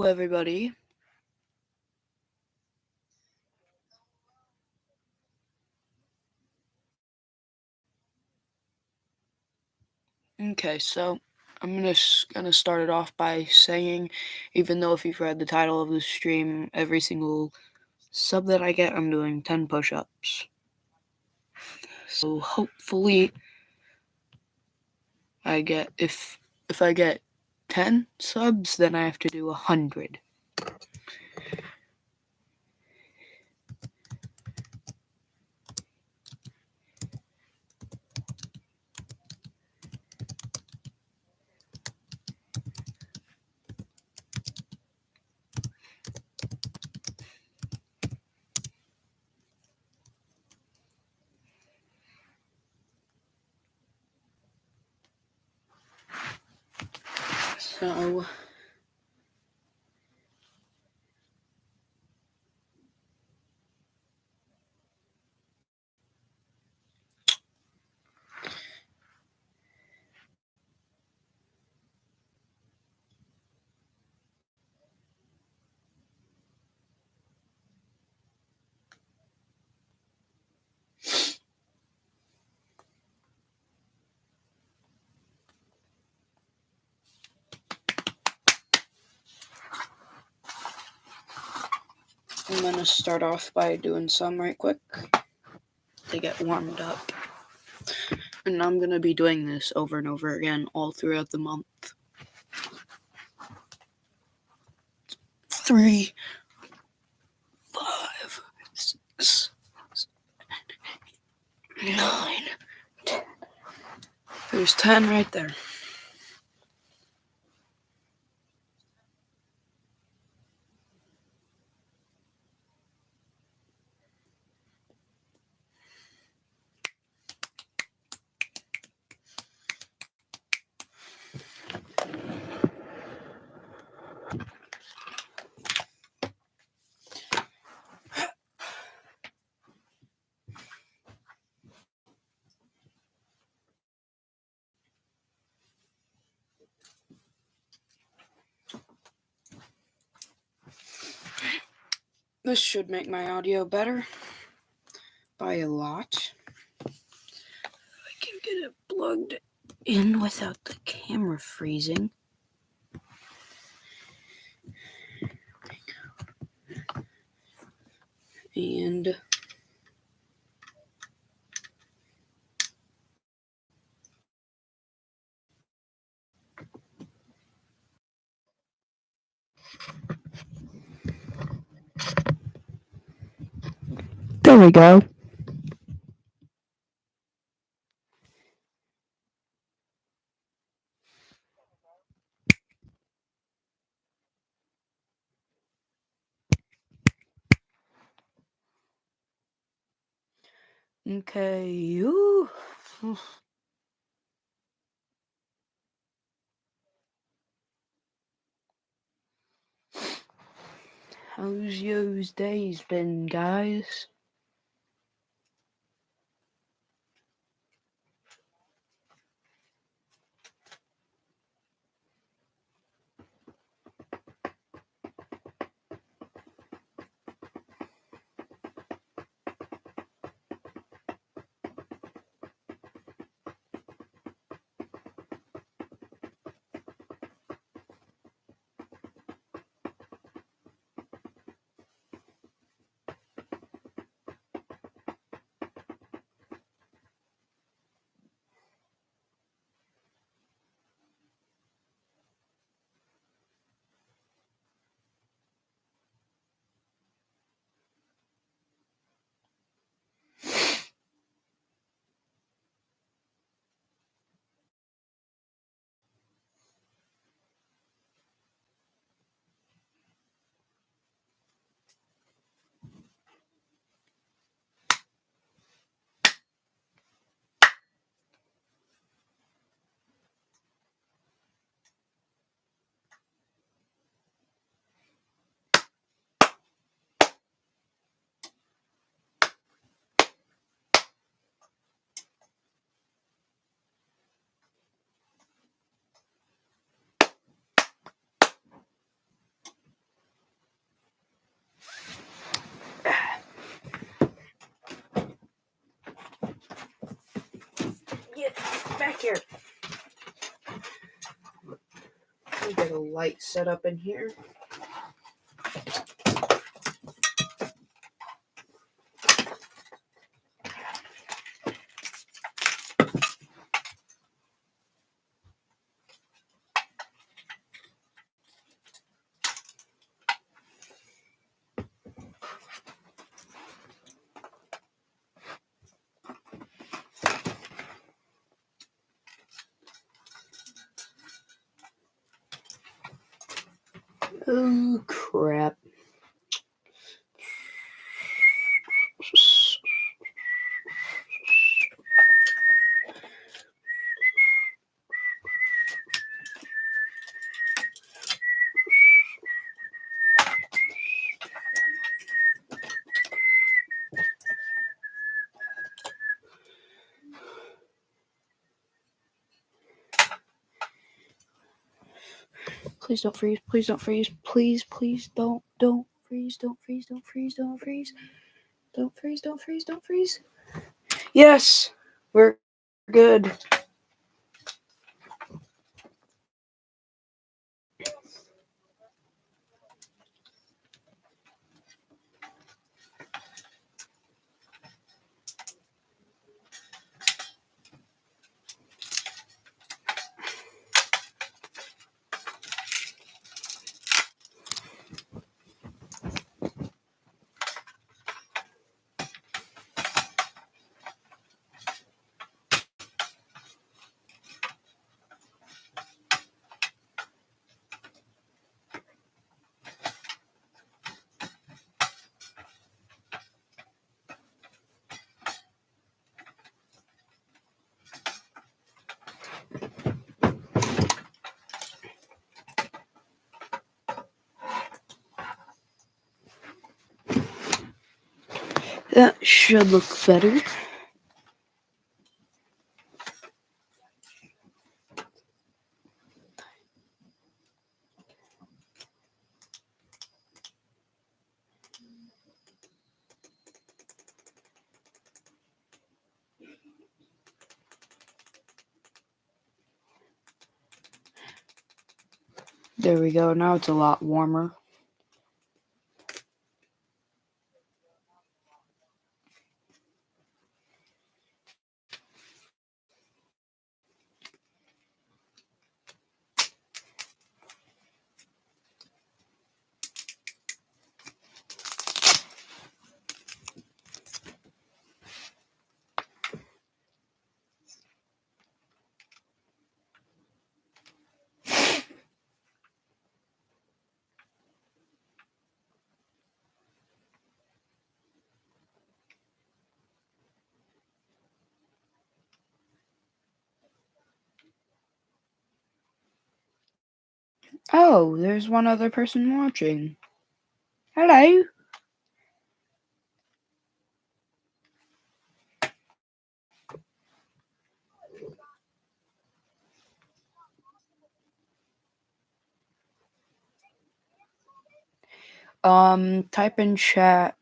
everybody. Okay, so I'm gonna start it off by saying, even though if you've read the title of the stream, every single sub that I get, I'm doing 10 push-ups. So hopefully, if I get 10 subs, then I have to do 100. So I'm gonna start off by doing some right quick to get warmed up. And I'm gonna be doing this over and over again all throughout the month. 3, 5, 6, 7, 9, 10. There's 10 right there. This should make my audio better by a lot. I can get it plugged in without the camera freezing. And there we go. Okay. Ooh. How's yo's days been, guys? back here. Let me get a light set up in here. Oh, crap. Please don't freeze. Please don't freeze. Please don't freeze. Don't freeze. Don't freeze. Don't freeze. Don't freeze. Don't freeze. Don't freeze. Yes, we're good. That should look better. There we go. Now it's a lot warmer. Oh, there's one other person watching. Hello. Type in chat.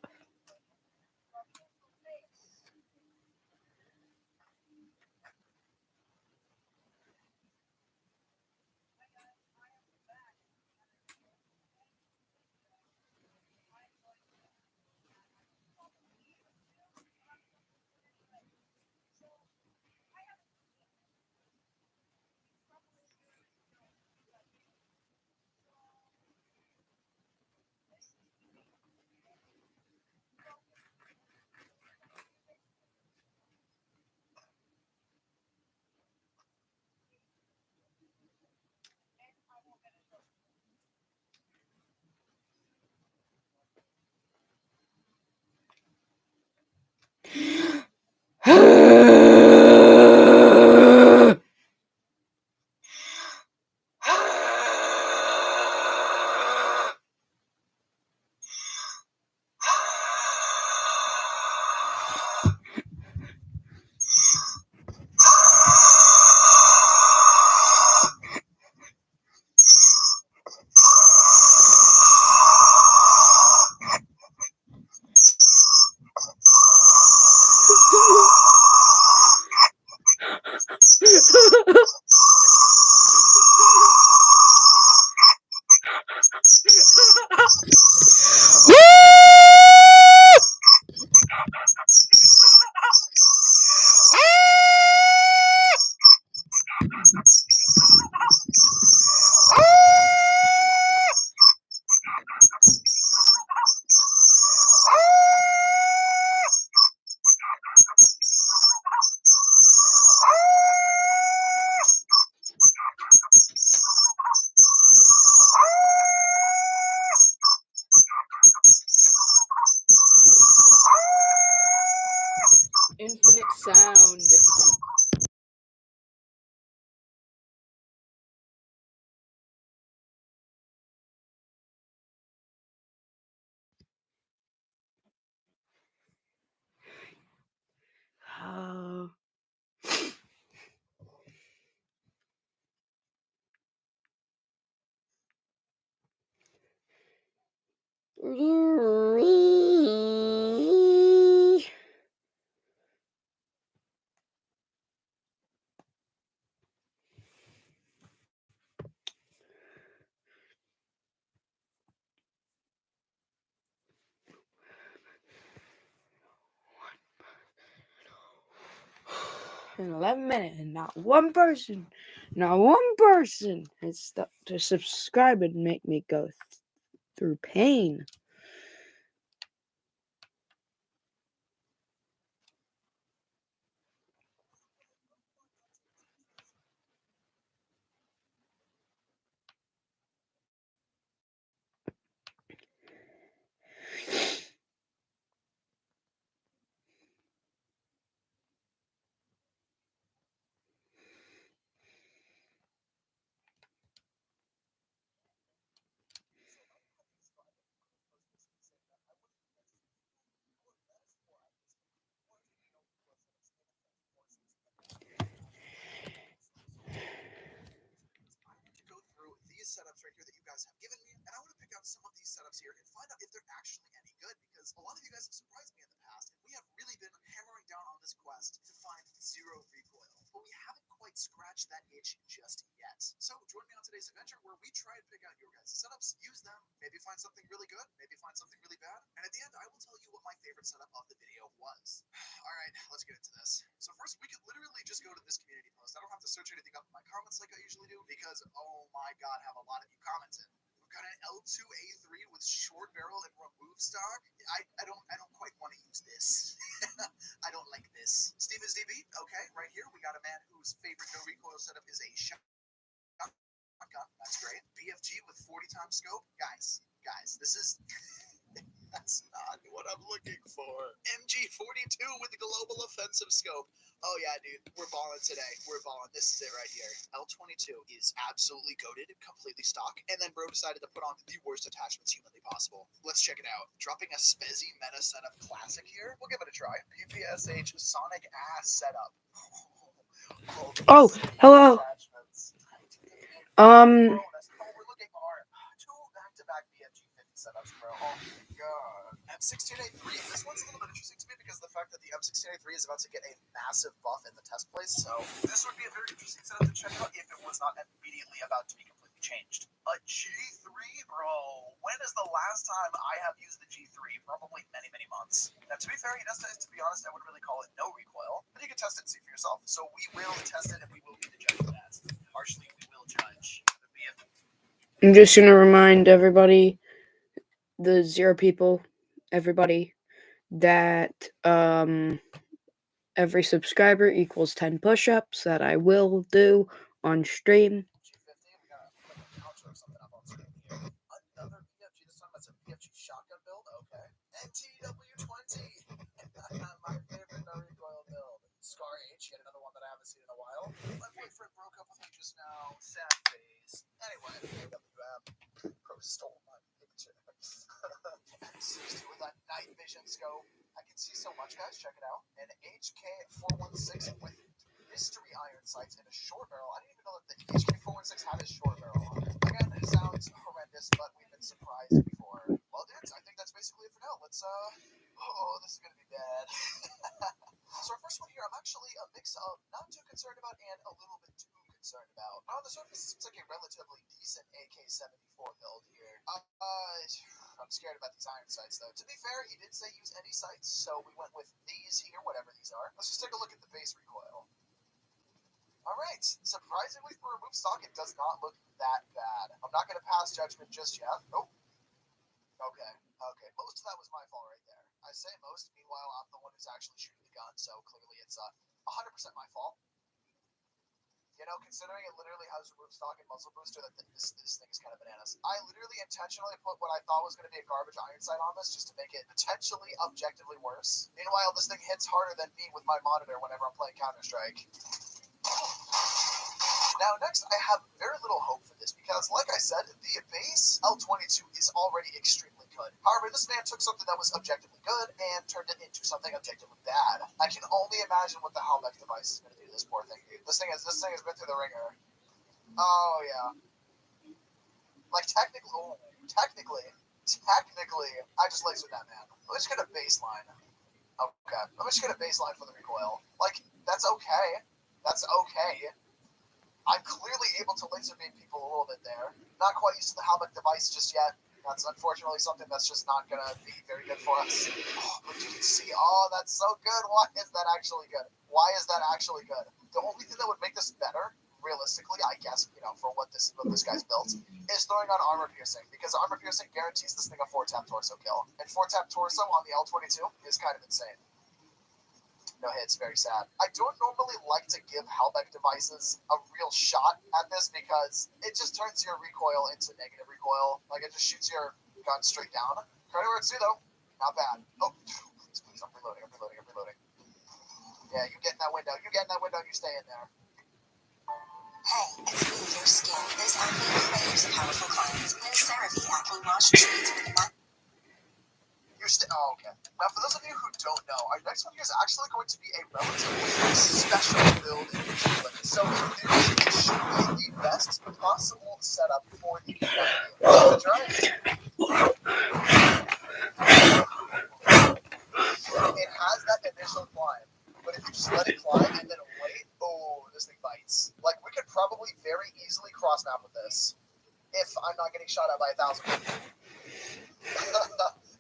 In 11 minutes, and not one person has stuck to subscribe and make me go through pain. Setups right here that you guys have given me, and I want to pick out some of these setups here and find out if they're actually any good, because a lot of you guys have surprised me in the past, and we have really been hammering down on this quest to find zero recoil, but we haven't quite scratched that itch just yet. So join me on today's adventure where we try and pick out your guys' setups, use them, maybe find something really good, maybe find something really bad, and at the end I will tell you what my favorite setup of the video was. Alright, let's get into this. So first, we could literally just go to this community post. I don't have to search anything up in my comments like I usually do, because oh my god, have a lot of you commented. We've got an L2A3 with short barrel and remove stock. I don't quite want to use this. I don't like this. Stevens DB, okay, right here we got a man whose favorite no recoil setup is a shotgun. That's great. BFG with 40 times scope. Guys, this is that's not what I'm looking for. MG42 with the global offensive scope. Oh yeah, dude, we're balling today. We're balling. This is it right here. L22 is absolutely goated, completely stock, and then bro decided to put on the worst attachments humanly possible. Let's check it out. Dropping a Spezi meta setup classic here. We'll give it a try. PPSH Sonic ass setup. Oh, hello. We're looking for two back-to-back BFG 50 setups, bro. Oh my god. M16A3. This one's a little bit interesting to me because the fact that the M16A3 is about to get a massive buff in the test place, so this would be a very interesting setup to check out if it was not immediately about to be completely changed. A G3, bro. When is the last time I have used the G3? Probably many, many months. Now, to be fair, he does this, to be honest, I wouldn't really call it no recoil, but you can test it and see for yourself. So we will test it and we will be the judge of that. Harshly, we will judge. I'm just going to remind everybody, the zero people, everybody, that every subscriber equals 10 push-ups that I will do on stream. Another PFG, this time that's a PFG shotgun build, okay. NTW20, my favorite no recoil build. Scar H, yet another one that I haven't seen in a while. My boyfriend broke up with me just now, sad face. Anyway, AWM, Pro stole my picture. M60 with a night vision scope. I can see so much, guys, check it out. An HK416 with mystery iron sights and a short barrel. I didn't even know that the HK416 had a short barrel on it. Again, it sounds horrendous, but we've been surprised before. Well, dudes, I think that's basically it for now. Let's, oh, this is gonna be bad. So our first one here, I'm actually a mix of not too concerned about and a little bit too concerned about. On the surface, it seems like a relatively decent AK-74 build here. I'm scared about these iron sights, though. To be fair, he did say use any sights, so we went with these here, whatever these are. Let's just take a look at the base recoil. Alright, surprisingly for remove stock, it does not look that bad. I'm not going to pass judgment just yet. Oh. Okay. Most of that was my fault right there. I say most, meanwhile, I'm the one who's actually shooting the gun, so clearly it's 100% my fault. You know, considering it literally has remove stock and muzzle booster, that this thing is kind of bananas. I literally intentionally put what I thought was going to be a garbage iron sight on this just to make it potentially objectively worse. Meanwhile, this thing hits harder than me with my monitor whenever I'm playing Counter-Strike. Now, next, I have very little hope for this Because, like I said, the base L22 is already extremely good. However, this man took something that was objectively good and turned it into something objectively bad. I can only imagine what the Halbech device is going to do to this poor thing, dude. This thing has been through the ringer. Oh yeah. Like technically, I just lasered that man. Let me just get a baseline. Okay, let me just get a baseline for the recoil. Like, that's okay. That's okay. I'm clearly able to laser beam people a little bit there. Not quite used to the Halbech device just yet. That's unfortunately something that's just not going to be very good for us. Oh, but you can see, that's so good. Why is that actually good? Why is that actually good? The only thing that would make this better, realistically, I guess, for what this guy's built, is throwing on armor piercing, because armor piercing guarantees this thing a 4-tap torso kill. And 4-tap torso on the L22 is kind of insane. No hits, very sad. I don't normally like to give Halbech devices a real shot at this because it just turns your recoil into negative recoil. Like, it just shoots your gun straight down. Credit where it's due, though. Not bad. Oh, please, I'm reloading. Yeah, you get in that window. You stay in there. Hey, it's me, your skin. This acne craves powerful clients. Ms. Cerave Acne Wash treats with Okay. Now, for those of you who don't know, our next one here is actually going to be a relatively special build in particular. So, it should be the best possible setup for the P90. It has that initial climb, but if you just let it climb and then wait, this thing bites. Like, we could probably very easily cross map with this if I'm not getting shot at by 1,000 people.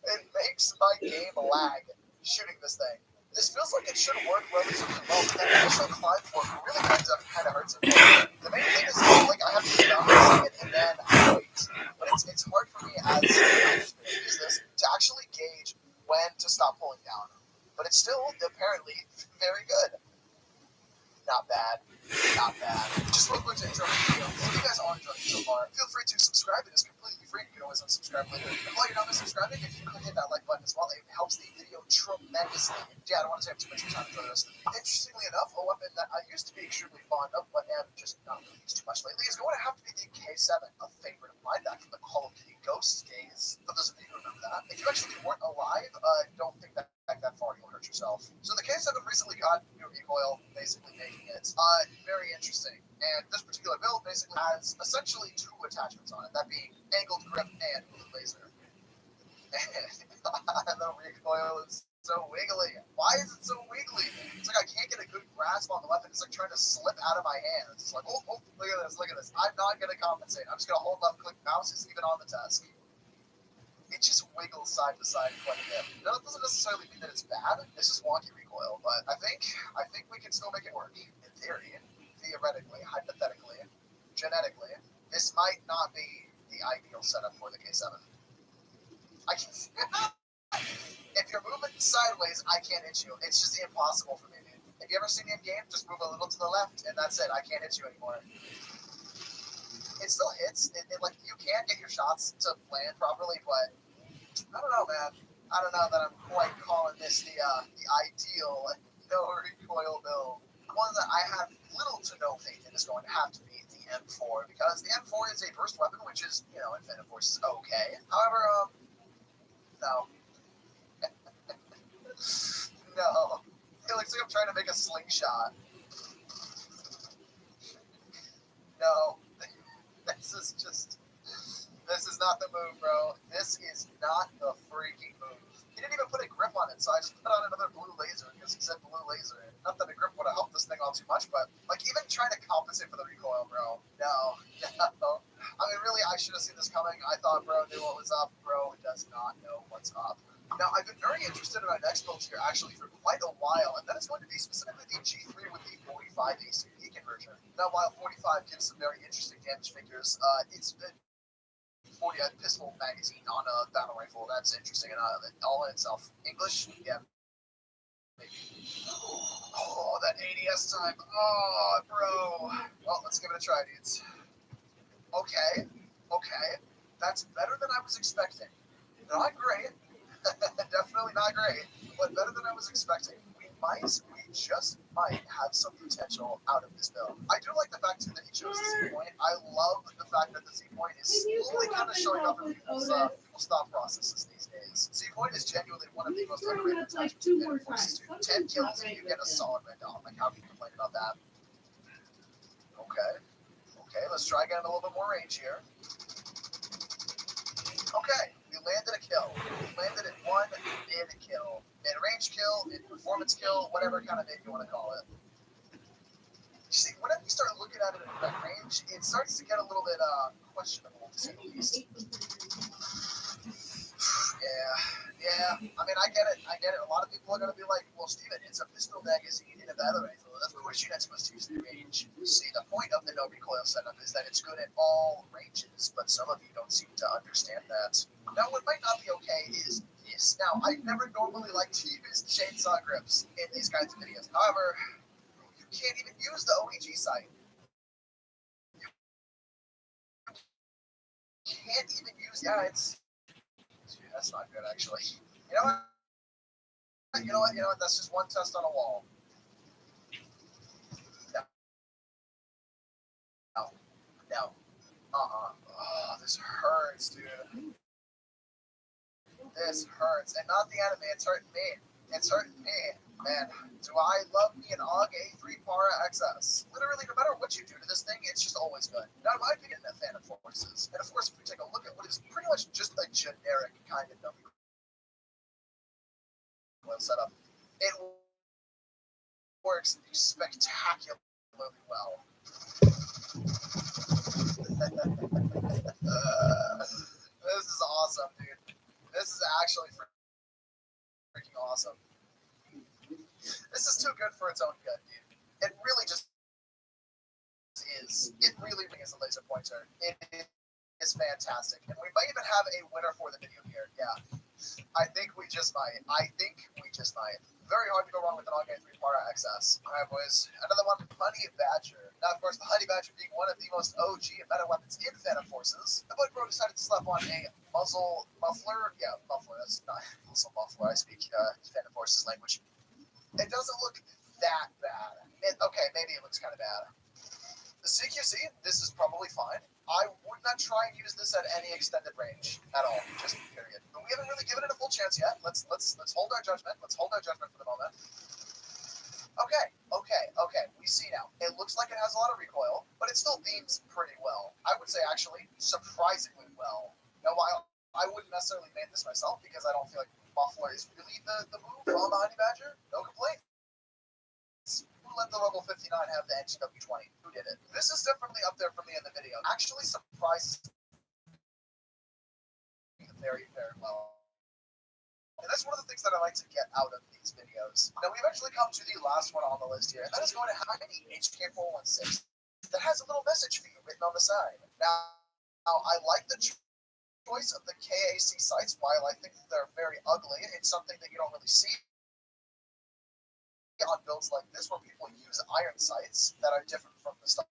It makes my game lag shooting this thing. This feels like it should work relatively well, but that initial climb for it really kind of hurts it. The main thing is, like, I have to balance it and then wait. But it's hard for me as I use this to actually gauge when to stop pulling down. But it's still, apparently, very good. Not bad. Just real quick to intro the video. If you guys are enjoying it so far, feel free to subscribe. It is completely free. You can always unsubscribe later. And while you're not subscribing, if you could hit that like button as well, it helps the video tremendously. Yeah, I don't want to take up too much time to this. Interestingly enough, a weapon that I used to be extremely fond of, but am just not really used too much lately, is going to have to be the K7, a favorite of mine back from the Call of Duty Ghosts days. For those of you who remember that, if you actually weren't alive, don't think that back that far, you'll hurt yourself. So the K7 recently got new recoil, basically making it very interesting. And this particular build basically has essentially 2 attachments on it, that being angled grip and blue laser. And the recoil is so wiggly. Why is it so wiggly? It's like I can't get a good grasp on the weapon. It's like trying to slip out of my hands. It's like, look at this. I'm not going to compensate. I'm just going to hold left click mouse. It's even on the desk. It just wiggles side to side quite a bit. That doesn't necessarily mean that it's bad. It's just wonky recoil, but I think we can still make it work. In theory, theoretically, hypothetically, genetically, this might not be the ideal setup for the K7. If you're moving sideways, I can't hit you. It's just impossible for me, dude. Have you ever seen me in game? Just move a little to the left, and that's it. I can't hit you anymore. It still hits. Like, you can get your shots to land properly, but I don't know, man. I don't know that I'm quite calling this the ideal no recoil build. One that I have little to no faith in is going to have to be the M4, because the M4 is a burst weapon, which is, Infinite Force is okay. However, no. No. It looks like I'm trying to make a slingshot. No. This is not the move, bro. This is not the freaking move. He didn't even put a grip on it, so I just put on another blue laser because he said blue laser. Not that a grip would have helped this thing all too much, but like even trying to compensate for the recoil, bro. No. I mean, really, I should have seen this coming. I thought bro knew what was up. Bro does not know what's up. Now, I've been very interested in our next build here actually for quite a while, and that is going to be specifically the G3 with the 45 ACP conversion. Now, while 45 gives some very interesting damage figures, it's been 40 pistol magazine on a battle rifle. That's interesting and all in itself. English, yeah. Maybe. Oh, that ADS time. Oh, bro. Well, let's give it a try, dudes. Okay. That's better than I was expecting. Not great. Definitely not great, but better than I was expecting. We just might have some potential out of this build. I do like the fact too that he chose the Z point. I love the fact that the Z point is slowly kind of showing up in people's thought processes these days. Z point is genuinely one of the most underrated attachments in Phantom Forces 2. 10 kills and you get a solid red dot. Like, how can you complain about that? Okay. Okay, let's try getting a little bit more range here. Okay, we landed a kill. We landed in one mid-kill. Mid-range kill, mid-performance kill, whatever kind of mid you want to call it. You see, whenever you start looking at it in that range, it starts to get a little bit questionable, to say the least. Yeah. I mean, I get it. A lot of people are going to be like, well, Steven, it's a pistol magazine in a battle rifle. Of course, you're not supposed to use the range. See, the point of the no recoil setup is that it's good at all ranges, but some of you don't seem to understand that. Now, what might not be okay is this. Now, I never normally like to use chainsaw grips in these kinds of videos. However, you can't even use the OEG sight. You can't even use, that's not good, actually. You know what? That's just one test on a wall. No. Oh, this hurts, dude. This hurts. And not the enemy, it's hurting me. Man, do I love me an AUG A3 Para XS? Literally, no matter what you do to this thing, it's just always good. Now, in my opinion, a fan of Forces. And of course, if we take a look at what is pretty much just a generic kind of no recoil setup, it works spectacularly well. This is awesome, dude. This is actually freaking awesome. This is too good for its own good, dude. It really just is. It really is a laser pointer. It is fantastic. And we might even have a winner for the video here. Yeah. I think we just might. Very hard to go wrong with an AUG A3 Para XS. Alright, boys. Another one, Honey Badger. Now, of course, the Honey Badger being one of the most OG and meta weapons in Phantom Forces, the Bud Bro decided to slap on a muzzle muffler. Yeah, muffler. That's not muzzle muffler. I speak Phantom Forces language. It doesn't look that bad. Okay, maybe it looks kind of bad. The CQC, this is probably fine. I would not try and use this at any extended range at all, just period. But we haven't really given it a full chance yet. Let's hold our judgment. Let's hold our judgment for the moment. Okay. We see now. It looks like it has a lot of recoil, but it still beams pretty well. I would say actually surprisingly well. Now, while I wouldn't necessarily make this myself because I don't feel like muffler is really the move on the Honey Badger. No complaint. Who let the level 59 have the NGW20? Who did it? This is definitely up there for me in the video. Actually surprises me very, very well. And that's one of the things that I like to get out of these videos. Now, we've actually come to the last one on the list here, and that is going to Heidi HK416 that has a little message for you written on the side. Now I like the choice of the KAC sights. While I think they're very ugly, it's something that you don't really see on builds like this where people use iron sights that are different from the stock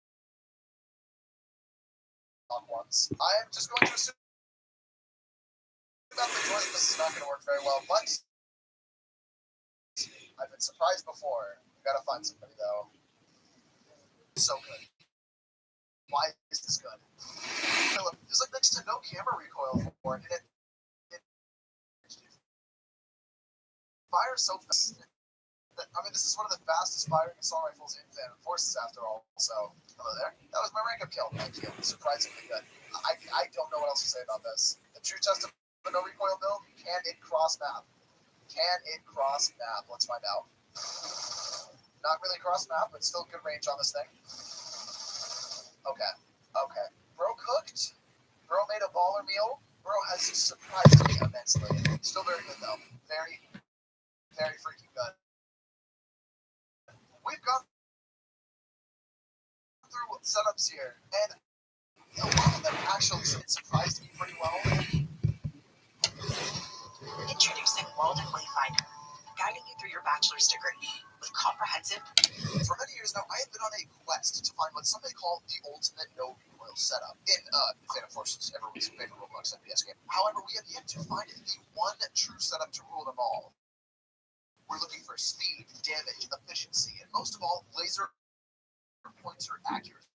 ones. I am just going to assume about the joint this is not going to work very well, but I've been surprised before. We gotta find somebody though. So good. Why is this good? There's like next to no camera recoil for it, and it fires so fast. I mean, this is one of the fastest firing assault rifles in Phantom Forces, after all. So, hello there. That was my rank up kill. Thank you. Surprisingly good. I don't know what else to say about this. The true test of a no recoil build: can it cross map? Let's find out. Not really cross map, but still good range on this thing. Okay. Bro cooked. Bro made a baller meal. Bro has surprised me immensely. Still very good though. Very, very freaking good. We've gone through setups here, and a lot of them actually surprised me pretty well. Introducing World and Wayfinder, guiding you through your bachelor's degree with comprehensive. For many years now, I have been on a quest to find what some may call the ultimate no recoil setup in Phantom Forces, everyone's favorite Roblox FPS game. However, we have yet to find the one true setup to rule them all. We're looking for speed, damage, efficiency, and most of all, laser pointer accuracy.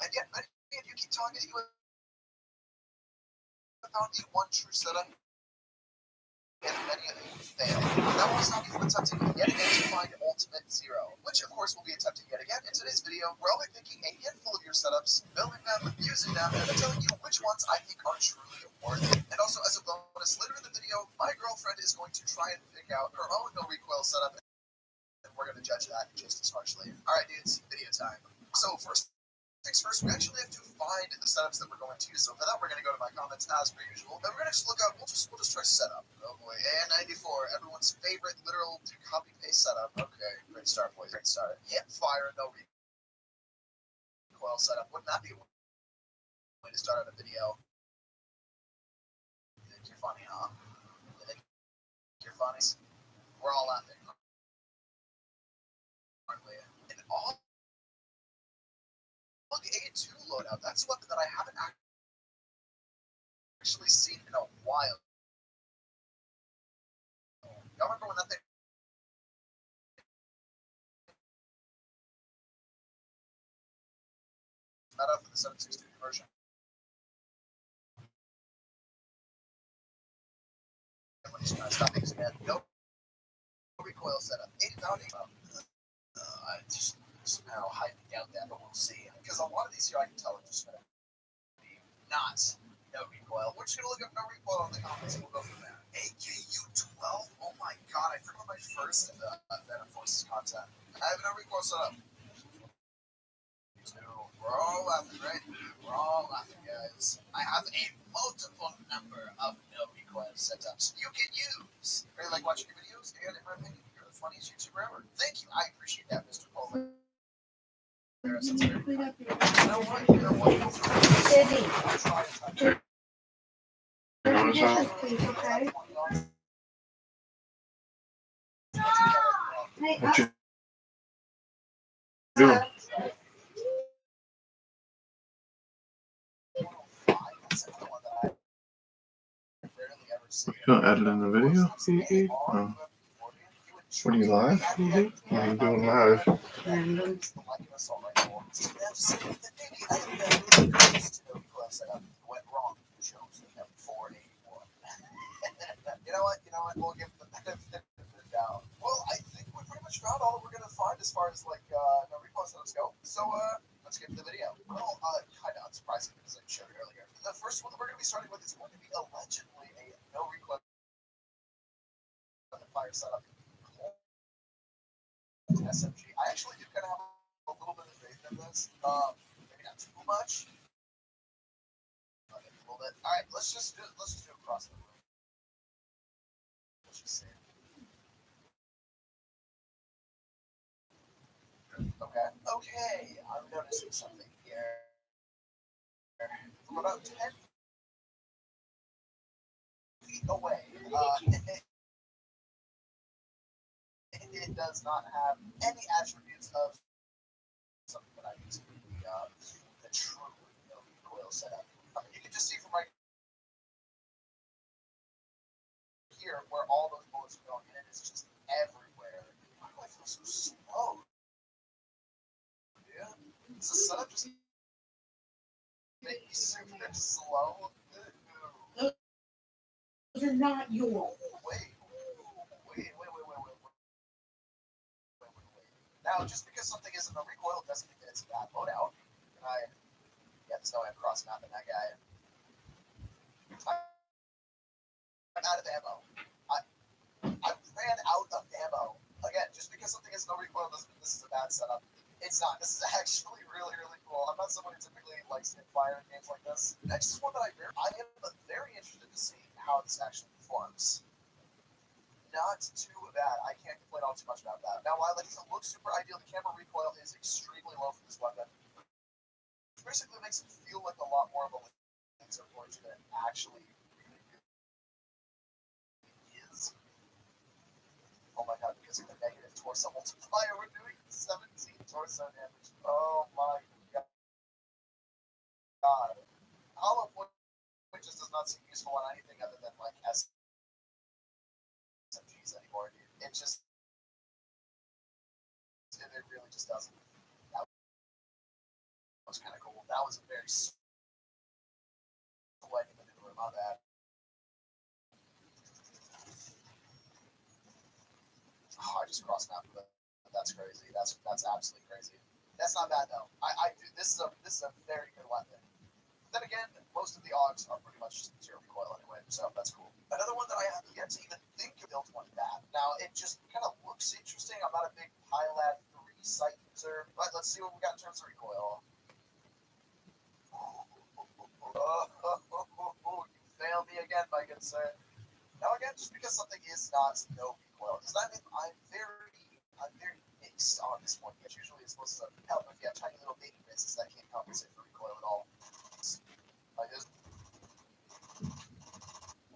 And yet, many of you keep telling me that you have found the one true setup, and many of you fail. That won't stop you from attempting yet again to find Ultimate Zero, which of course we'll be attempting yet again in today's video, where I'll be picking a handful of your setups, building them, using them, and then telling you which ones I think are truly worth it. And also, as a bonus, later in the video, my girlfriend is going to try and pick out her own no recoil setup, and we're going to judge that just as harshly. Alright dudes, video time. So first things first, we actually have to find the setups that we're going to use. So for that, we're going to go to my comments as per usual. And we're going to just look up, we'll just try setup. Oh boy, and 94, everyone's favorite literal copy paste setup. Okay, great start, boys, great start. Hip fire, no recoil setup. Wouldn't that be a way to start out a video? You think you're funny, huh? You think you're funny? We're all laughing, aren't we? And all A2 loadout. That's a weapon that I haven't actually seen in a while. Y'all remember when that thing meta for the 762 version? When he's trying to stop things again. No recoil setup. 80,000. I just somehow highly doubt that, but we'll see. Because a lot of these here I can tell are just going to be not no recoil. We're just going to look up no recoil in the comments and we'll go from there. AKU-12? Oh my god, I forgot my first Venom Forces content. I have no recoil setup. We're all laughing, right? We're all laughing, guys. I have a multiple number of no recoil setups you can use. Really like watching your videos, and in my opinion, you're the funniest YouTuber ever. Thank you. I appreciate that, Mr. Coleman. That's very kind. You know what? You're wonderful. I'll try to touch What you doing? You don't edit in the video? Oh. What are you live? What are you doing live? Random. You know what? We'll give the benefit of the doubt. Well, I think we pretty much found all that we're gonna find as far as like no recoil setups go. So let's get to the video. Well, kind of unsurprising because I showed it earlier. The first one that we're gonna be starting with is going to be allegedly a no recoil fire setup. SMG. I actually do kind of have a little bit of faith in this. Maybe not too much. A little bit. All right, let's just do it across the room. Let's just see. Okay. I'm noticing something here. From about 10 feet away, it does not have any attributes of something that I use in the true no recoil setup. You can just see from right here where all those bullets are going, and it is just everywhere. Why do I feel so slow? Yeah, does the setup just make me super slow? Those are not yours. Wait. Now, just because something isn't a recoil doesn't mean that it's a bad loadout. There's no way I'm cross-mapping that guy. I'm out of ammo. I ran out of ammo. Again, just because something isn't a recoil doesn't mean this is a bad setup. It's not. This is actually really, really cool. I'm not someone who typically likes to fire in games like this. Next is one that I am very interested to see how this actually performs. Not too bad. I can't complain all too much about that. Now, while it doesn't look super ideal, the camera recoil is extremely low for this weapon. Which basically makes it feel like a lot more of a laser forge than it actually really is. Oh my god, because of the negative torso multiplier, we're doing 17 torso damage. Oh my god. Hollow point just does not seem useful on anything other than like SMGs anymore. just it really just doesn't. That was kind of cool. That was a very sweaty maneuver. My bad. Oh, I just crossed map with it. That's crazy. That's absolutely crazy. That's not bad though. I do. This is a very good weapon. Then again, most of the AUGs are pretty much just zero recoil anyway, so that's cool. Another one that I haven't yet to even think of built one bad. Now it just kind of looks interesting. I'm not a big Pilad 3 sight user, but let's see what we got in terms of recoil. You failed me again, my good sir. Now again, just because something is not no recoil does that mean I'm very mixed on this one. Usually it's supposed to help if you have tiny little baby misses that can't compensate for recoil at all. Like this.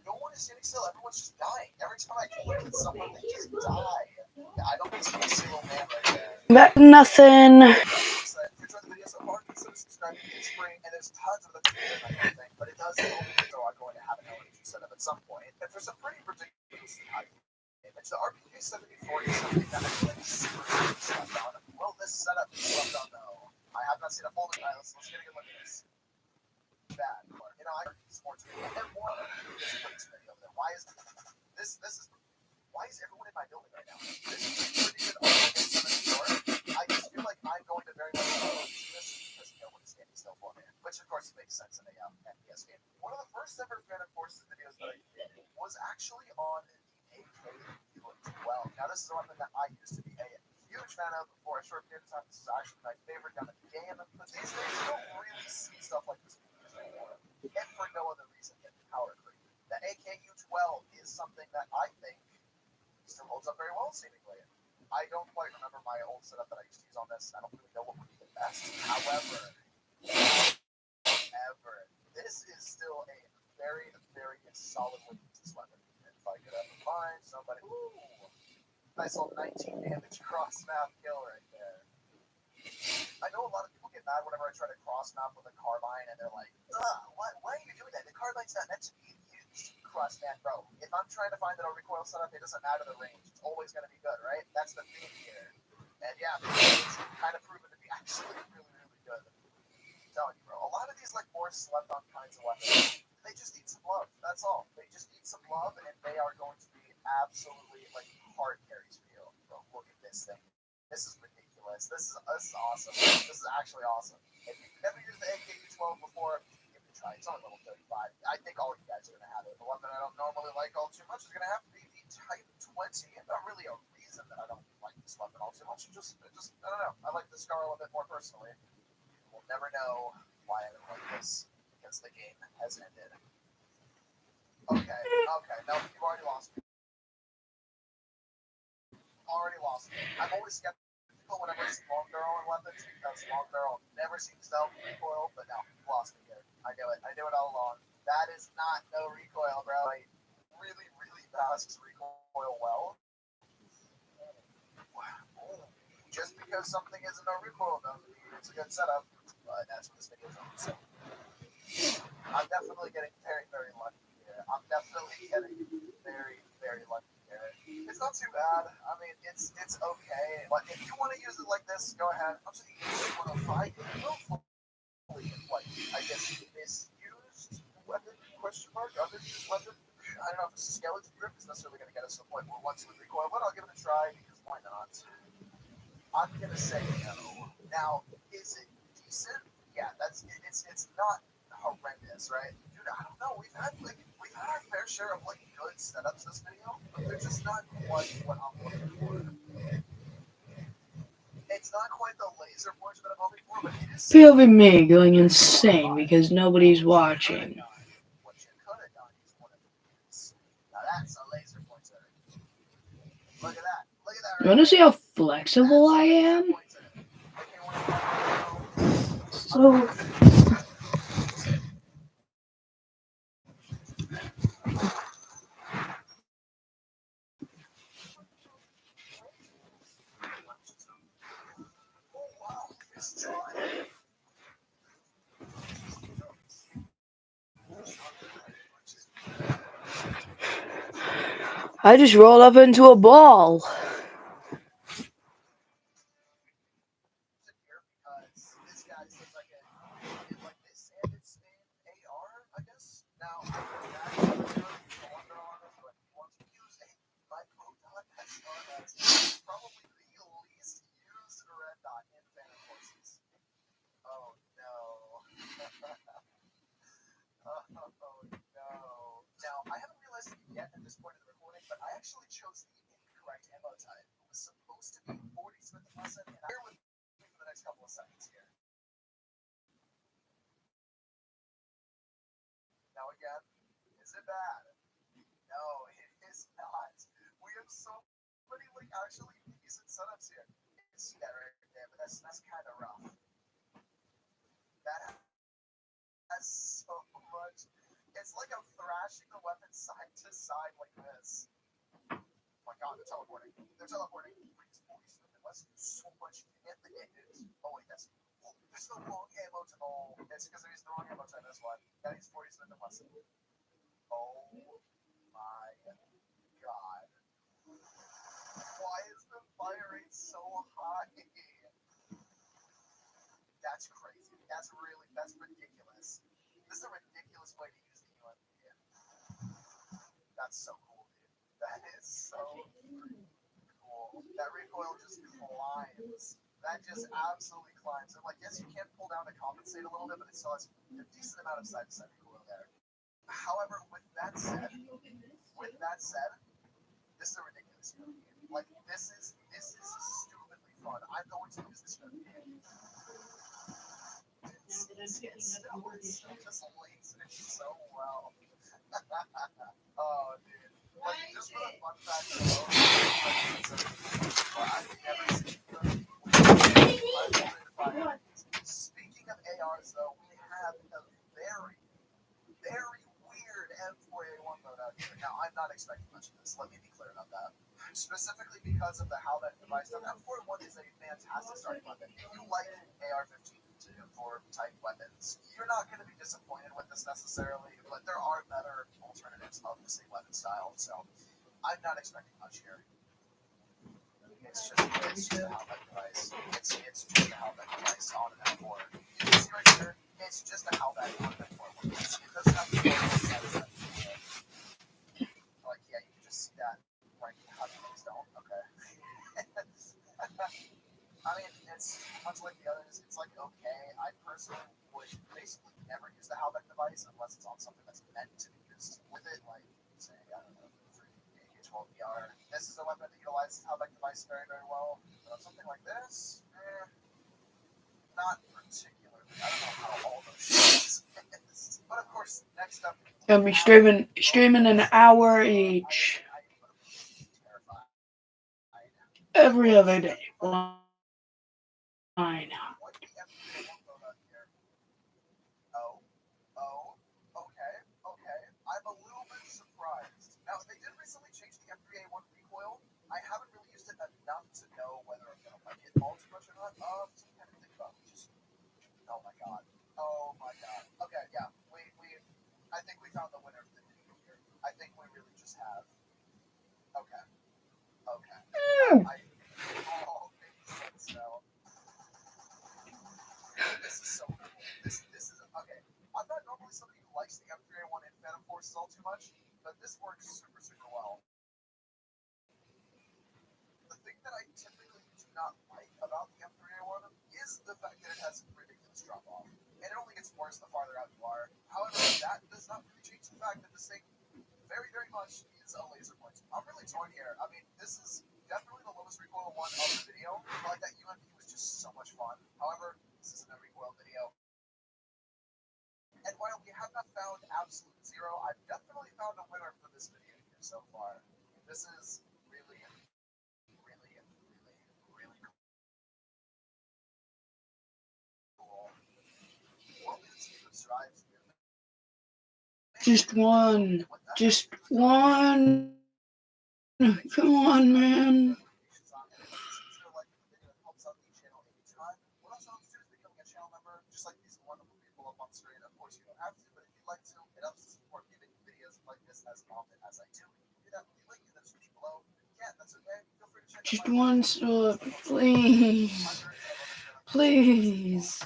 No one is sitting still. Everyone's just dying. Every time I look at someone, they just die. Yeah, I don't see a single man right there. Back nothing. If you enjoyed the video so far, consider subscribing to Spring, and there's tons of the videos and that kind of thing. But it does help me though I'm going to have an LNG setup at some point. And for some pretty ridiculously high damage, the RPG 74 is something that I feel like is super slept on. Will this setup be slept on though? I have not seen a folder guy. Let's get a good look at this. Bad. You know, I heard sports video and more of this place video there. Why is this is why is everyone in my building right now? This is a pretty good RPG 74. I just feel like I'm going to very much use this because no one is standing still for me. Which of course makes sense in a FPS game. One of the first ever Phantom Forces videos that I did was actually on the AK-12. Now this is a weapon that I used to be a huge fan of for a short period of time. This is actually my favorite gun in the game. But these days you don't really see stuff like this anymore. And for no other reason than power creep. The AKU-12 is something that I think still holds up very well, seemingly. I don't quite remember my old setup that I used to use on this. I don't really know what would be the best. However, this is still a very, very solid weapon. If I could ever find somebody, nice little 19 damage cross map kill right there. I know a lot of people get mad whenever I try to cross map with a carbine, and they're like, why are you doing that? The carbine's not meant to be used. Cross map, bro. If I'm trying to find a recoil setup, it doesn't matter the range. It's always going to be good, right? That's the theme here. And yeah, it's kind of proven to be actually really, really good. I'm telling you, bro. A lot of these like more slept on kinds of weapons, they just need some love. That's all. They just need some love, and they are going to be absolutely like hard carries for you. Bro, look at this thing. This is ridiculous. This is awesome. This is actually awesome. If you've never used the AK-12 before, give it a try. It's only level 35. I think all you guys are going to have it. The one that I don't normally like all too much is going to have to be the Type 20. And not really a reason that I don't like this weapon all too much. Just I don't know. I like the Scar a little bit more personally. We'll never know why I don't like this because the game has ended. Okay. No, you've already lost me. I'm always skeptical whenever I see long barrel in weapons because long barrel never seems to help recoil, but no, you lost me here. I knew it all along. That is not no recoil, bro. It really, really masks recoil well. Just because something isn't no recoil doesn't mean it's a good setup, but that's what this video is on. So I'm definitely getting very, very lucky here. It's not too bad. I mean, it's okay. But if you want to use it like this, go ahead. I'm just going to find it. Hopefully, like, I guess, misused weapon, question mark, underused weapon. I don't know if a skeleton grip is necessarily going to get us to the point where once we recoil, but I'll give it a try because why not? I'm going to say no. Now, is it decent? Yeah, it's not horrendous, right? Dude, I don't know. We've had our fair share of like good setups this video, but they're just not quite what I'm looking for. It's not quite the laser pointer that I'm hoping for, but it is. POV me going insane because nobody's watching. What you could have done is one of these. Now that's a laser pointer. Look at that. You want to see how flexible I am? So. I just rolled up into a ball. Sit here because this guy seems like a like this, and it's an AR, I guess. Now I know that the wonder on it, but he wants to use a micro dot SR. That's probably the least used red dot in Phantom Forces. Oh no. Oh no. Now, I haven't realized it yet at this point in the recording, but I actually chose the incorrect ammo type. It was supposed to be 40 Smith & Wesson, and bear with me for the next couple of seconds here. Now again, is it bad? No, it is not. We have so many, like, actually decent setups here. You can see that right there, but that's kind of rough. That has so much. It's like I'm thrashing the weapon side to side like this. Oh my god, they're teleporting. They're teleporting. Let's do so much damage. Oh wait, that's the wrong ammo to it's because I used the wrong ammo type, that's why. That is 40 Smith & Wesson. Oh my god. Why is the fire rate so high? That's crazy. That's ridiculous. This is a ridiculous way to use the UMP. That's so cool, dude. That is so cool. That recoil just climbs. That just absolutely climbs. And like, yes, you can pull down to compensate a little bit, but it still has a decent amount of side-to-side recoil there. However, with that said, this is a ridiculous UMP. Like, this is stupidly fun. I'm going to use this UMP. It still just lays it so well. Oh, dude. Like, just for the fun fact I've never seen Speaking of ARs, though, we have a very, very weird M4A1 loadout here. Now, I'm not expecting much of this. Let me be clear about that. Specifically because of the Halbech device. Now, M4A1 is a fantastic starting weapon. If you like AR-15 for type weapons, you're not going to be disappointed with this necessarily, but there are better alternatives of the same weapon style, so I'm not expecting much here. It's just a Halbech device. It's just a Halbech device on an M4. You can see right here, it's just a Halbech on an M4. It doesn't have to be like, yeah, you can just see that right how these don't, okay. I mean, it's much like the others. It's like, okay, I personally would basically never use the Halbech device unless it's on something that's meant to be used with it, like, say, I don't know, for AK-12VR. This is a weapon that utilizes Halbech device very, very well. But on something like this, not particularly. I don't know how all those shit is. But of course, next up, Gonna be streaming an hour each. Every other day. Why not? Okay. I'm a little bit surprised. Now, they did recently change the M3A1 recoil. I haven't really used it enough to know whether I'm going to like it all too much or not. Something kind of think about. Oh my god. Okay, yeah. I think we found the winner of the video here. I think we really just have. Okay. I all makes sense now. This is so cool. This is okay. I'm not normally somebody who likes the M3A1 and Phantom Forces all too much, but this works super, super well. The thing that I typically do not like about the M3A1 is the fact that it has ridiculous drop off. And it only gets worse the farther out you are. However, that does not really change the fact that this thing very, very much is a laser point. I'm really torn here. I mean, this is definitely the lowest recoil one of the video. But like that UMP was just so much fun. However, this isn't a recoil video. And while we have not found absolute zero, I've definitely found a winner for this video here so far. This is really, really, really, really cool. What is the strides here? Just one. Come on, man. Just like these wonderful people up on screen. Of course, you don't have to, but if you'd like to, it helps to support me making videos like this as often as I do. You can do that with the link in the description. Just one stop, please. Please.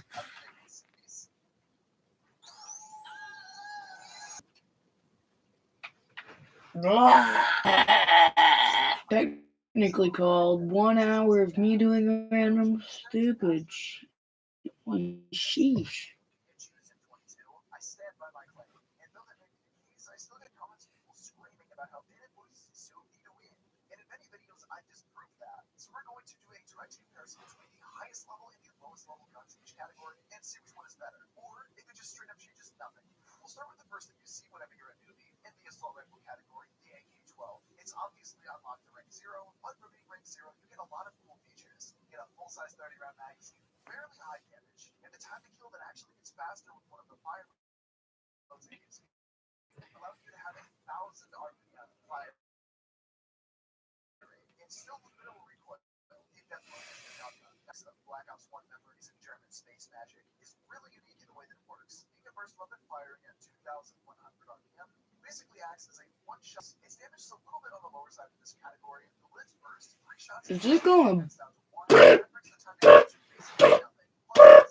Technically called 1 hour of me doing random stupid sheesh. I stand by my claim. And though that may be the case, I still get comments from people screaming about how Bennett was so easy to win. And in many videos, I disprove that. So we're going to do a direct comparison between the highest level and the lowest level guns in each category and see which one is better. Or if it just straight up changes nothing. We'll start with the first thing you see whenever you're a newbie in the assault rifle category, the AK-12. It's obviously unlocked to rank 0, but for being rank 0, you get a lot of cool features. You get a full-size 30-round magazine, fairly high damage, and the time to kill that actually gets faster with one of the fire modes it allows you to have 1,000 RPM fire rate and still with minimal recoil. It definitely is the shotgun. That's the Black Ops 1 memories in German space magic is really unique in the way that it works. Being a burst weapon firing at 2,100 RPM basically acts as a one-shot. Its damage is a little bit on the lower side of this category. The lid's burst, 3 shots. Is this going? Down to 1. That brings the time down to basically nothing. Plus,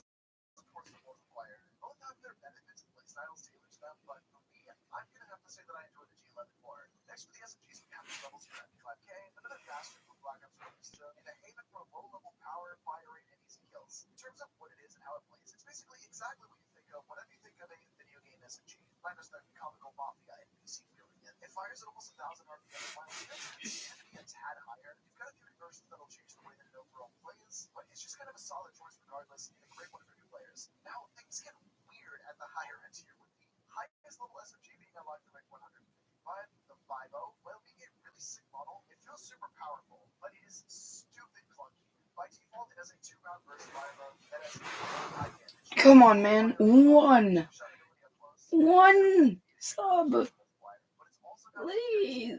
of course, the multiplier. Both have their benefits and playstyles tailored to them, but for me, I'm gonna have to say that I enjoy the G11 more. Next, for the SMGs, we have the level 295K, another bastard from Black Ops 1 and a haven for low-level power, fire rate, and easy kills. In terms of what it is and how it plays, it's basically exactly what you think of whenever you think of a video game SMG, minus the comical mafia NPC feeling. It fires at almost 1,000 RPM, while it can be a tad higher. You've got a few conversions that'll change the way that it overall plays, but it's just kind of a solid choice regardless, and a great one for new players. Now, things get weird at the higher end here, with the highest level SMG being unlocked to rank 155, the 5.0. Well, being a really sick model, it feels super powerful, but it is stupid clunky. By default, it has a 2-round burst 5.0 that has high damage. Come on, man. One sub. Please.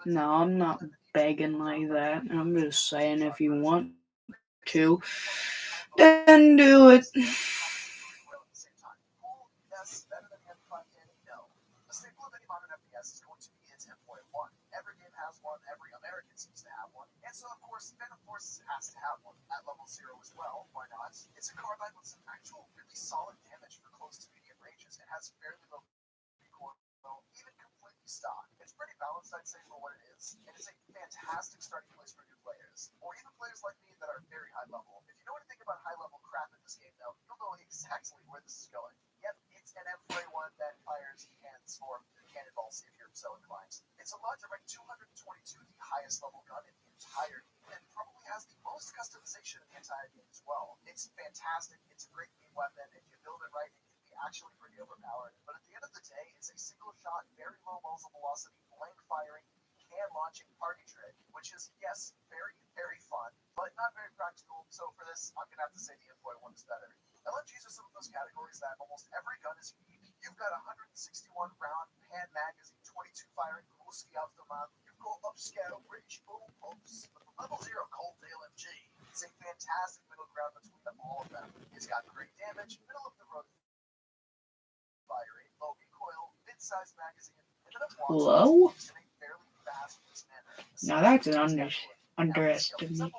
No, I'm not begging like that. I'm just saying if you want to, then do it. Every game has one, every American seems to have one, and so of course, Venom Force has to have one at level 0 as well. Why not? It's a carbine with some actual really solid damage for close to medium ranges and has fairly low recoil, even completely stock. It's pretty balanced, I'd say, for what it is, and it's a fantastic starting place for new players, or even players like me that are very high level. If you know anything about high level crap in this game, though, you'll know exactly where this is going. Yep, it's an M41 that fires cans or cannonballs if you're so inclined. It's allowed to rank 222, the highest level gun in the entire game, and probably has the most customization in the entire game as well. It's fantastic, it's a great game weapon, if you build it right, it can be actually pretty overpowered. But at the end of the day, it's a single shot, very low muzzle velocity, blank firing, can launching party trick, which is, yes, very, very fun, but not very practical. So for this, I'm gonna have to say the M41 is better. LMGs are some of those categories that almost every gun is unique. You've got a 161 round pan magazine, 22 firing, Ruski Automat. You've got upscale British bull pumps. But the level 0 Colt LMG is a fantastic middle ground between all of them. It's got great damage, middle of the road fire rate, low recoil, mid-sized magazine, and then Low? in a fairly fast-paced manner. Now that's an underestimate.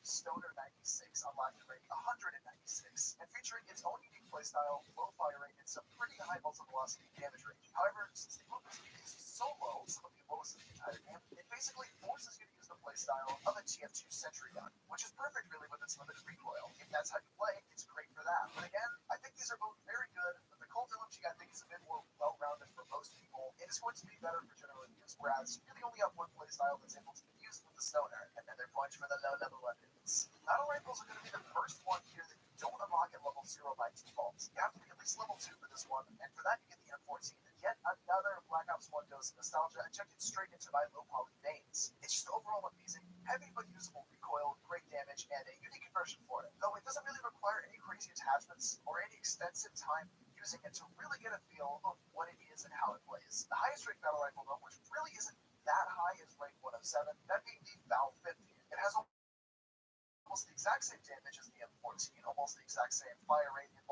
Stoner 96 unlocked to rank 196, and featuring its own unique playstyle, low fire rate, and some pretty high muzzle velocity damage range. However, since the movement speed is so low, some of the lowest in the entire game, it basically forces you to use the playstyle of a TF2 Sentry gun, which is perfect really with its limited recoil. If that's how you play, it's great for that. But again, I think these are both very good, but the Colt LMG I think is a bit more well-rounded for most people, and it's going to be better for general use, whereas you really only have one playstyle that's able to be used with the Stoner, and then they're punch for the low-level weapons. Battle rifles are going to be the first one here that you don't unlock at level 0 by default. You have to be at least level 2 for this one, and for that you get the M14, and yet another Black Ops 1 dose of nostalgia injected straight into my low-poly veins. It's just overall amazing, heavy but usable recoil, great damage, and a unique conversion for it. Though it doesn't really require any crazy attachments or any extensive time using it to really get a feel of what it is and how it plays. The highest ranked battle rifle, though, which really isn't that high, is rank 107, that being the Val 50. It has almost the exact same damage as the M14, almost the exact same fire rate and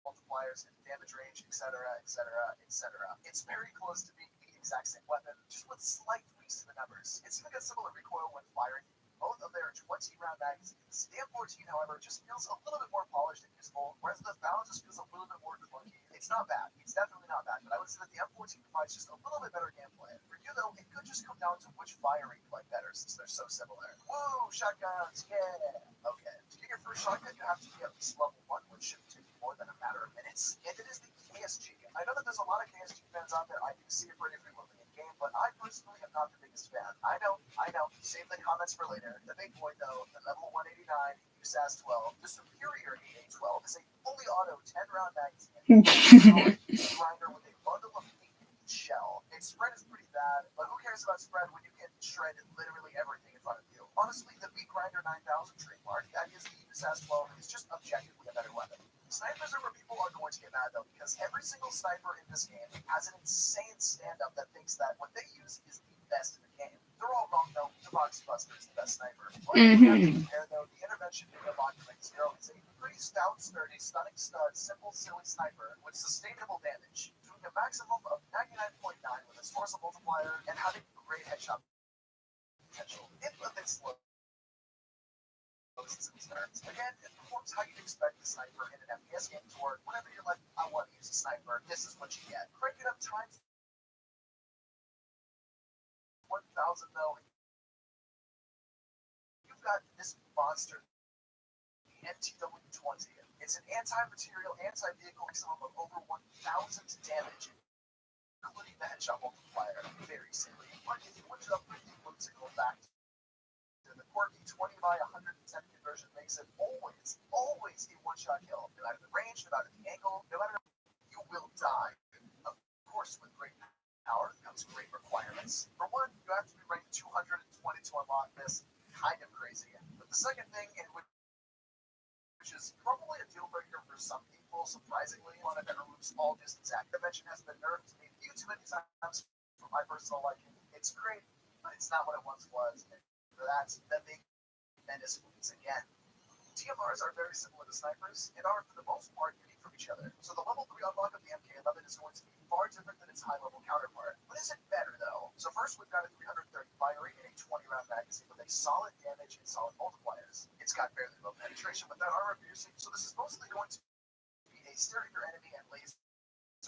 multipliers and damage range, etc., etc., etc. It's very close to being the exact same weapon, just with slight tweaks to the numbers. It's even got similar recoil when firing both of their 20-round magazines. The M14, however, just feels a little bit more polished and useful, whereas the Val just feels a little bit more clunky. It's not bad. It's definitely not bad, but I would say that the M14 provides just a little bit better gameplay. For you, though, it could just come down to which firing you like better, since they're so similar. Woo! Shotguns! Yeah! Okay. To get your first shotgun, you have to be at least level 1, which shouldn't take more than a matter of minutes. And it is the KSG. I know that there's a lot of KSG fans out there. I do see it pretty frequently in game, but I personally am not the biggest fan. I know. Save the comments for later. The big boy, though, the level 189 USAS 12, the superior AA-12 is a fully auto 10-round magazine grinder with a bundle of pink shell. Its spread is pretty bad, but who cares about spread when you can shred literally everything in front of you? Honestly, the Beat Grinder 9000 trademark, that is the USAS 12, is just objectively a better weapon. Snipers are where people are going to get mad, though, because every single sniper in this game has an insane stand-up that thinks that what they use is the best in the game. They're all wrong, though. The Boxy Buster is the best sniper. But compare, though, the intervention of Monument Zero is a pretty stout, sturdy, stunning stud, simple, silly sniper with sustainable damage, doing a maximum of 99.9 with its force multiplier and having great headshot potential. If a bit slow. Again, it performs how you'd expect the sniper in an FPS game to work. Whenever you're like, I want to use a sniper, this is what you get. Crank it up times 1,000 though. You've got this monster, the NTW-20. It's an anti-material, anti-vehicle maximum of over 1,000 damage, including the headshot multiplier. Very silly. But if you switch it up with the whimsical back to the quirky 20 by 110 conversion makes it always a one-shot kill. No matter the range, no matter the angle, no matter you will die. Of course, with great power comes great requirements. For one, you have to be ranked 220 to unlock this. Kind of crazy. But the second thing, which is probably a deal breaker for some people, surprisingly, one that removes all distance activation has been nerfed a few too many times for my personal liking. It's great, but it's not what it once was. And for that, the big menace wins again. TMRs are very similar to snipers and are, for the most part, unique from each other. So the level 3 unlock of the MK11 is going to be far different than its high-level counterpart. But is it better, though? So first, we've got a 330 firing in a 20-round magazine with a solid damage and solid multipliers. It's got fairly low penetration without armor piercing, so this is mostly going to be a stare at your enemy and laser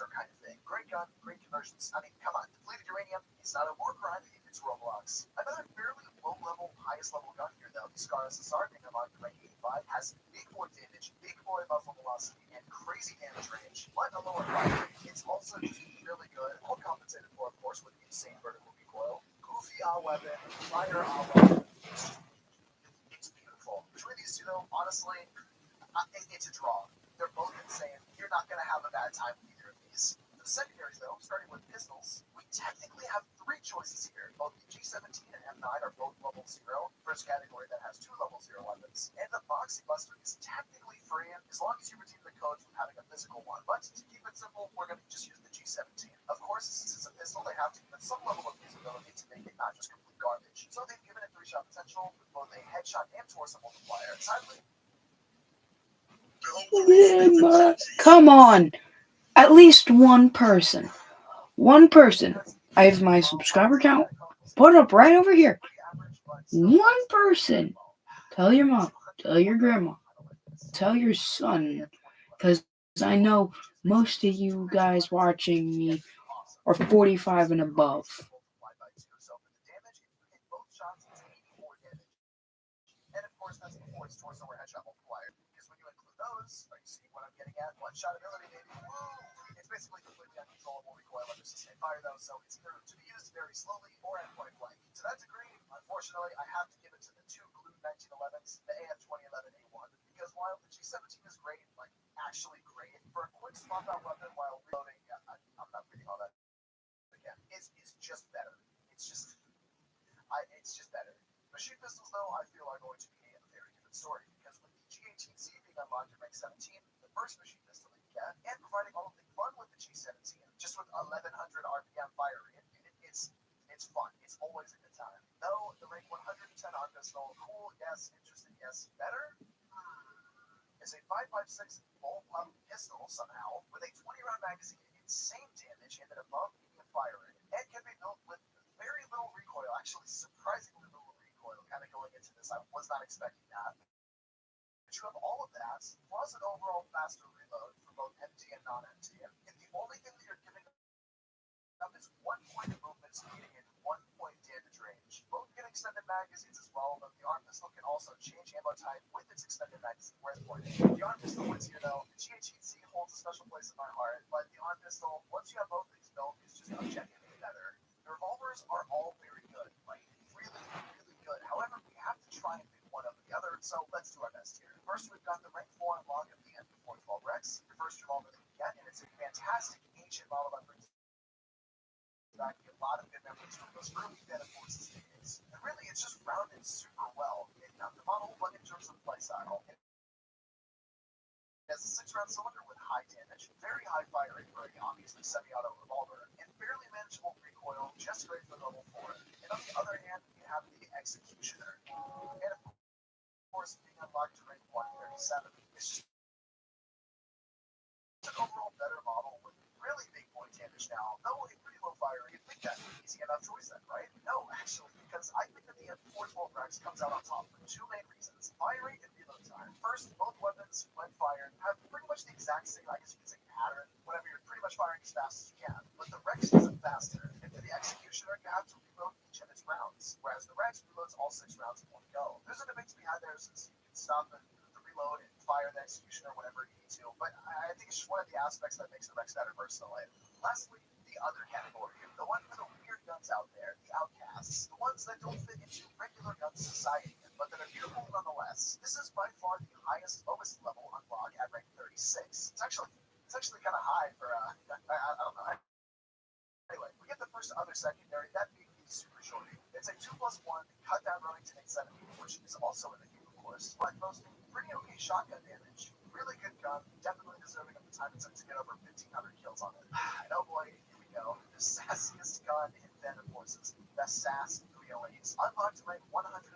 kind of thing. Great gun, great conversions. I mean, come on, depleted uranium is not a war crime if it's Roblox. Another fairly low-level, highest-level gun here, though, the Scar SSR being unlocked in rank 85, has big boy damage, big boy muzzle velocity, and crazy damage range. But a lower fire rate, it's also just really good, all compensated for, of course, with insane vertical recoil. Goofy weapon, fire weapon. It's beautiful. Between these two, though, honestly, it's a draw. They're both insane. You're not going to have a bad time with either of these. The secondaries, though, starting with pistols, we technically have 3 choices here. Both the G17 and M9 are both level 0, first category that has 2 level 0 weapons. And the Boxy Buster is technically free as long as you redeem the codes from having a physical one. But to keep it simple, we're going to just use the G17. Of course, since it's a pistol, they have to give it some level of usability to make it not just complete garbage. So they've given it 3-shot potential with both a headshot and torso multiplier. Sadly, Come on. At least one person. One person. I have my subscriber count put up right over here. One person. Tell your mom. Tell your grandma. Tell your son. Because I know most of you guys watching me are 45 and above. And of course, that's before its torso or headshot multiplier. Because when you include those, are you seeing what I'm getting at? One-shot ability, baby. Woo! It's basically completely uncontrollable recoil under sustained fire, though, so it's either to be used very slowly or at point blank. To that degree, unfortunately, I have to give it to the 2 Glue 1911s, the AF2011A1, because while the G17 is great, like actually great, for a quick swap-out weapon while reloading, I'm not reading all that again. It's just better. It's just better. Machine pistols, though, I feel are going to be a very different story, because with the G18C being unlocked in rank 17, the first machine pistol that you get, and providing all of the fun with the G17, just with 1100 RPM firing, it's fun. It's always a good time. Though the rank 110 ARC pistol, cool, yes, interesting, yes, better, is a 5.56 full pump pistol somehow, with a 20-round magazine, insane damage, and an above medium fire rate, and can be not expecting that. But you have all of that, plus an overall faster reload for both MT and non-MT. And the only thing that you're giving up is 1 point of movement speed and 1 point damage range. Both get extended magazines as well, but the arm pistol can also change ammo type with its extended magazine. Whereas the arm pistol wins here though. The GHC holds a special place in my heart, but the arm pistol, once you have both of these built, is just objectively better. The revolvers are all very good, like really, really good. However, we have to try and pick one of the other, so let's do our best here. First, we've got the rank 4 unlock of the MP412 Rex, your first revolver that you get, and it's a fantastic ancient model that brings back a lot of good memories from those early Venom Forces days. And really, it's just rounded super well in the model, but in terms of playstyle. It has a 6-round cylinder with high damage, very high fire rate for a obviously semi-auto revolver, and fairly manageable recoil, just great for level 4. And on the other hand, you have the Executioner. And of course, being unlocked to rank 137. It's just an overall better model with really big point damage now, though a pretty low fire rate. You'd think that's an easy enough choice then, right? No, actually, because I think that the MP412 Rex comes out on top for 2 main reasons: fire rate and reload time. First, both weapons, when fired, have pretty much the exact same, I guess you could say, pattern. Whenever you're pretty much firing as fast as you can, but the Rex isn't faster. And for the Executioner, you have to reload each of its rounds, whereas the Rex reloads all 6 rounds in one go. There's a debate to be had there, since you can stop the reload and fire the Executioner whenever you need to, but I think it's just one of the aspects that makes the Rex better personally. Lastly, the other category, the one for the weird guns out there, the outcasts, the ones that don't fit into regular gun society, but that are beautiful nonetheless. This is by far the lowest level unlock at rank 36. It's actually kind of high for I don't know. Anyway, we get the first other secondary, that being the Super Shorty. It's a 2+1 cut down Remington 870, which is also in the game, of course, but boasting pretty okay shotgun damage. Really good gun, definitely deserving of the time it took to get over 1,500 kills on it. And oh boy, here we go. The sassiest gun in Venom Forces, the SAS 308. Unlocked to rank 132.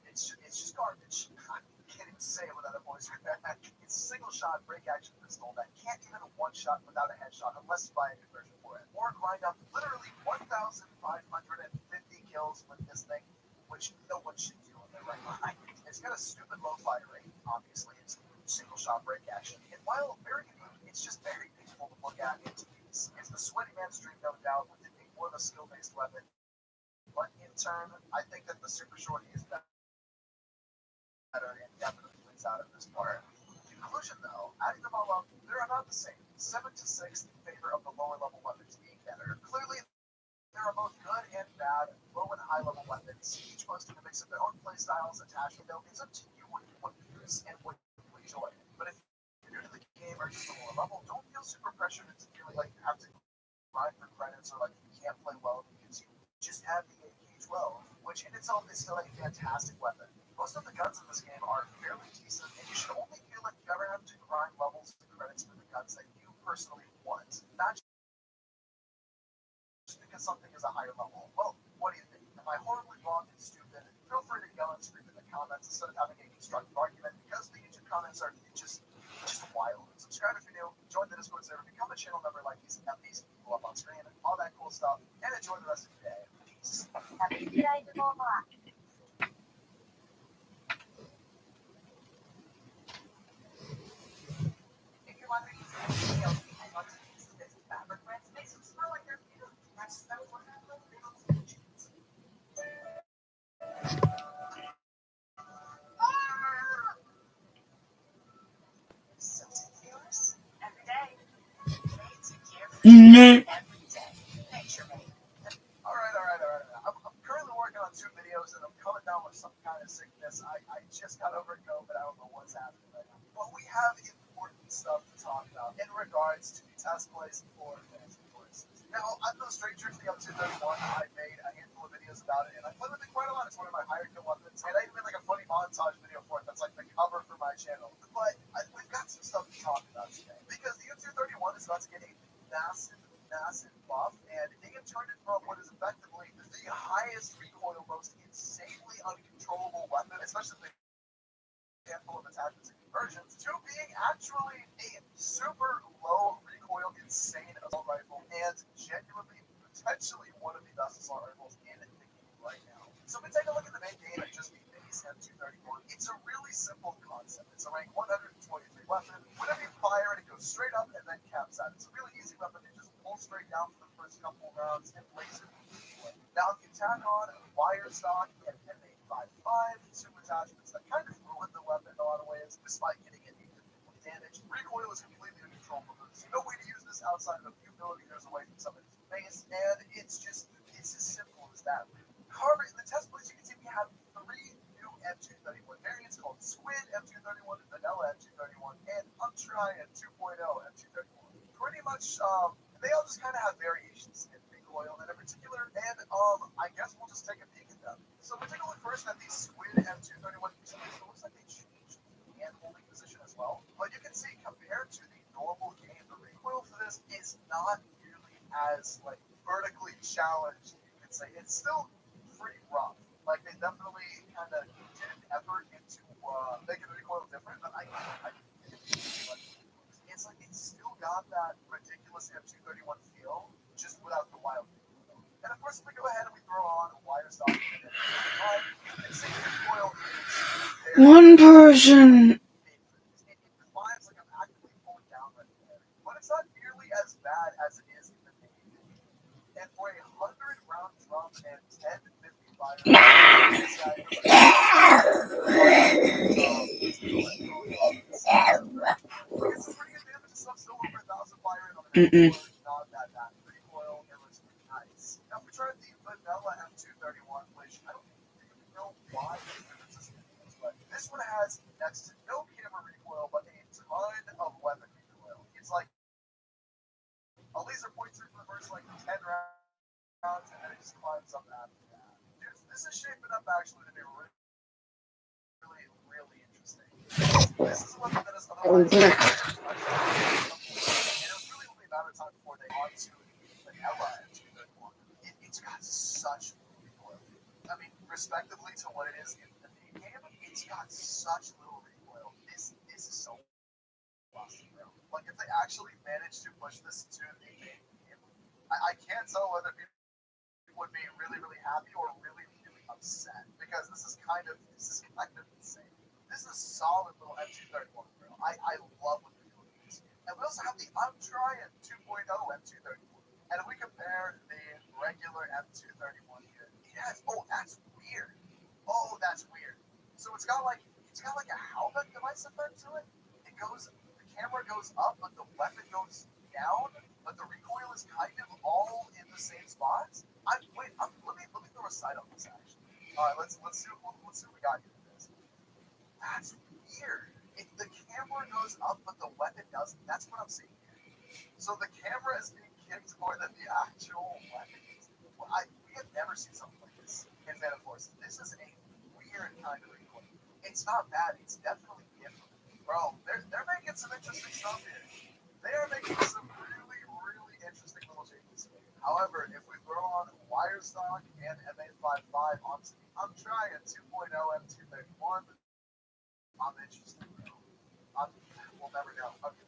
It's just garbage. I can't even say it without a voice crack. It's a single shot break action pistol that can't even one shot without a headshot unless you buy a conversion for it. Or grind up literally 1,550 kills with this thing, which no one should do in their right mind. It's got a stupid low fire rate, obviously. It's single shot break action. And while very unique, it's just very painful to look at and to use. It's the sweaty man's dream, no doubt, with it being more of a skill-based weapon. But in turn, I think that the Super Shorty is better and definitely wins out of this part. Conclusion though, adding them all up, they're about the same. 7 to 6 in favor of the lower level weapons being better. Clearly, there are both good and bad, low and high level weapons, each boasting a mix of their own playstyles attached. Though it's up to you what you want to use and what you enjoy. But if you're new to the game or just a lower level, don't feel super pressured into feeling like you have to grind for credits or like you can't play well because you just have the AK-12, which in itself is still a fantastic weapon. Most of the guns in this game are fairly decent, and you should only feel like you ever have to grind levels and credits for the guns that you personally want, not just because something is a higher level. Well, what do you think? Am I horribly wrong and stupid? Feel free to yell and scream in the comments instead of having a constructive argument, because the YouTube comments are just wild. Subscribe if you're new, join the Discord server, become a channel member like these amazing people up on screen, all that cool stuff, and enjoy the rest of your day. Peace. If you're wondering if you're I want to use this fabric rinse, makes them smell like they're new. That's what happens. Every day. Mm-hmm. Every day. Nature made. All right. I'm currently working on 2 videos and I'm coming down with some kind of sickness. I just got over COVID. I don't know what's happening right now. But we have important stuff to talk about in regards to the test plays for fantasy courses. Now, I'm no stranger to the Up231. I made a handful of videos about it, and I played with it quite a lot. It's one of my higher kill weapons, and I even made like a funny montage video for it that's like the cover for my channel. But we've got some stuff to talk about today, because the Up231 is about to get a massive buff, and they have turned it from what is effectively the highest recoil, most insanely uncontrollable weapon, especially the handful of attachments and conversions, to being actually a super low recoil, insane assault rifle, and genuinely potentially one of the best assault rifles in the game right now. So we take a look at the main game and just the base this M231. It's a really simple concept. It's a rank 123 weapon. Whenever you fire it, it goes straight up and then caps out. It's a really easy weapon. It just pulls straight down for the first couple of rounds and laser. Now, if you tack on wire stock and M855, two attachments that kind of ruin the weapon in a lot of ways, despite getting it damage. Recoil is completely neutral for boost. No way to use this outside of a few millimeters away from somebody's face, and it's as simple as that. However, in the test plays, you can see we have 3 new M231 variants called Squid M231, Vanilla M231, and Untried 2.0 M231. Pretty much, they all just kind of have variations in recoil in particular, and I guess we'll just take a peek at them. So we're taking a look first at the Squid M231. It looks like they changed the hand holding position as well, but you can see compared to the normal game, the recoil for this is not nearly as like vertically challenged. You could say it's still pretty rough. Like they definitely kind of did an effort into making the recoil different, but it's like it's still got that ridiculous M231 feel, just without the wild. And of course, if we go ahead and we throw on a wire stock and see recoil is One person. it climbs like I'm actively pulling down right there. But it's not nearly as bad as it is in the main. And for a 100-round drum and 1050 fire, this guy it's a pretty good damage stuff, still over 1,000 fire and on the not that bad. Recoil, it was nice. Now we tried the Vanilla M231, which I don't really know why this is, but this one has next to no camera recoil, but a ton of weapon recoil. It's like a laser points through for the first like 10 rounds, and then it just climbs up after that. Dude, this is shaping up actually to be really interesting. This is one that is otherwise and it was really only a matter of time before they got to the Vanilla M231. It's got such recoil. I mean, respectively to what it is in the main game, it's got such little recoil. This is so awesome. Like if they actually managed to push this to the main game, I can't tell whether people would be really happy or really upset, because this is kind of insane. This is a solid little M231, bro. I love what they're doing with this. And we also have the Untried 2.0 M231. And if we compare the regular M231 here, it has that's weird. That's weird. So it's got like a helmet device effect to it. The camera goes up, but the weapon goes down, but the recoil is kind of all in the same spots. Let me throw a sight on this actually. All right, let's see what we got here with this. That's weird. If the camera goes up but the weapon doesn't, that's what I'm seeing here. So the camera is being kicked more than the actual weapon. We have never seen something like this in Phantom Force. This is a weird kind of recoil. It's not bad. It's definitely different, bro. They're making some interesting stuff here. They are making some really interesting little changes. However, if we throw on wire stock and M855 onto the Untried 2.0 M231, I'm interested. We'll never know. Okay,